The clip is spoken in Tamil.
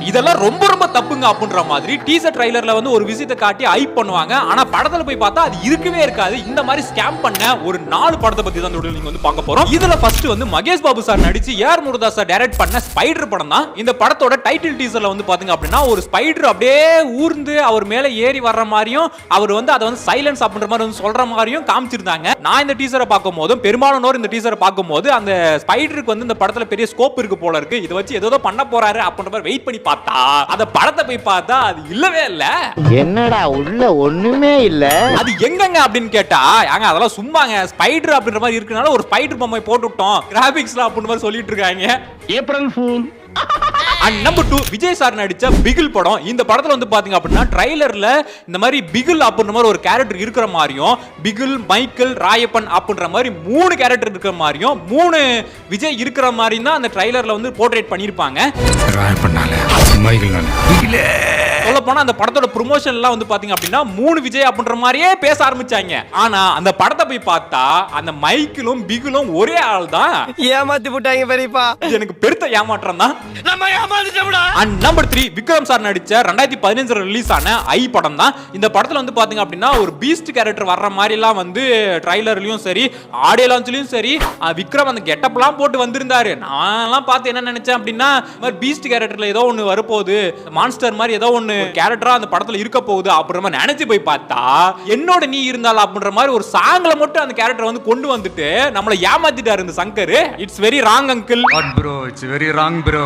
இதெல்லாம் ரொம்ப ரொம்ப தப்புங்க அப்படின்ற மாதிரி டீசர் ட்ரைலர்ல வந்து ஒரு விஷயத்தை காட்டி ஹைப் பண்ணுவாங்க. ஆனா படத்துல போய் பார்த்தா அது இருக்கவே இருக்காது. இந்த மாதிரி ஸ்கேம் பண்ண ஒரு 4 படத்தை பத்தி தான் நீங்க வந்து பார்க்க போறோம். இதுல ஃபர்ஸ்ட் வந்து மகேஷ் பாபு சார் நடிச்சு ஏஆர் முருகதாஸ் சார் டைரக்ட் பண்ண ஸ்பைடர் படம் தான். இந்த படத்தோட டைட்டில் டீசர்ல வந்து பாத்தீங்க அப்படின்னா ஒரு ஸ்பைடர் அப்படியே ஊர்ந்து அவர் மேல ஏறி வர்ற மாதிரியும் அவர் வந்து அதை வந்து சைலன்ஸ் அப்படின்ற மாதிரி வந்து சொல்ற மாதிரியும் காமிச்சிருந்தாங்க. நான் இந்த டீசரை பார்க்கும்போது பெரும்பாலானோர் இந்த டீசரை பார்க்கும்போது அந்த ஸ்பைடருக்கு வந்து இந்த படத்துல பெரிய ஸ்கோப் இருக்கு போல இருக்கு. இதை வச்சு ஏதோ பண்ண போறாரு அப்படின்ற மாதிரி வெயிட் பண்ணி பார்த்தா அந்த படத்தை போய் பார்த்தா அது இல்லவே இல்ல. என்னடா உள்ள ஒண்ணுமே இல்ல. அது எங்கங்க அப்படின்னு கேட்டா ஏங்க அதெல்லாம் சும்மாங்க ஸ்பைடர் அப்படின்ற மாதிரி இருக்கனால ஒரு ஸ்பைடர் பொம்மை போட்டு விட்டோம் கிராபிக்ஸ்ல அப்படின்ற மாதிரி சொல்லிட்டு இருக்காங்க. April fool. Number 2 Vijay sir நடிச்ச பிகில் படம். இந்த படத்துல வந்து பாத்தீங்க அப்படின்னா ட்ரைலர்ல இந்த மாதிரி பிகில் அப்படின்ற மாதிரி ஒரு கேரக்டர் இருக்கிற மாதிரியும் பிகில் மைக்கேல் ராயப்பன் அப்படின்ற மாதிரி 3 கேரக்டர் இருக்கிற மாதிரியும் 3 விஜய் இருக்கிற மாதிரி தான் அந்த ட்ரைலர்ல வந்து போர்ட்ரேட் பண்ணிருப்பாங்க. சொல்ல போனா அந்த படத்தோட ப்ரொமோஷன் எல்லாம் வந்து பாத்தீங்க அப்படின்னா 3 விஜய் அப்படின்ற மாதிரியே பேச ஆரம்பிச்சாங்க. ஆனா அந்த படத்தை போய் பார்த்தா அந்த மைக்கிலும் பிகிலும் ஒரே ஆள் தான். ஏமாத்தி போட்டாங்க பெரியப்பா. எனக்கு பெருத்த ஏமாற்றம் தான். நம்ம ஏமாந்துட்டோம்டா. நம்பர் 3 விக்ரம் சார் நடிச்ச 2015 ரிலீஸ் ஆன ஐ படம் தான். இந்த படத்துல வந்து பாத்தீங்க அப்படின்னா ஒரு பீஸ்ட் கேரக்டர் வர்ற மாதிரி எல்லாம் வந்து ட்ரைலர்லயும் சரி ஆடியோ லான்ச்லயும் சரி விக்ரம் அந்த கெட்டப்லாம் போட்டு வந்திருந்தாரு. நான்லாம் பார்த்து என்ன நினைச்சேன் அப்படின்னா பீஸ்ட் கேரக்டர்ல ஏதோ ஒன்னு வரப்போகுது மான்ஸ்டர் மாதிரி ஏதோ ஒன்னு கேரக்டரா அந்த படத்துல இருக்க போகுது அப்படின்ற மாதிரி நினைச்சு போய் பார்த்தா என்னோட நீ இருந்தால அப்படின்ற மாதிரி ஒரு சாங்ல மட்டும் அந்த கேரக்டர் வந்து கொண்டு வந்துட்டு நம்மள ஏமாத்திட்டாரு இந்த Shankar. It's very wrong uncle. What bro, it's very wrong bro.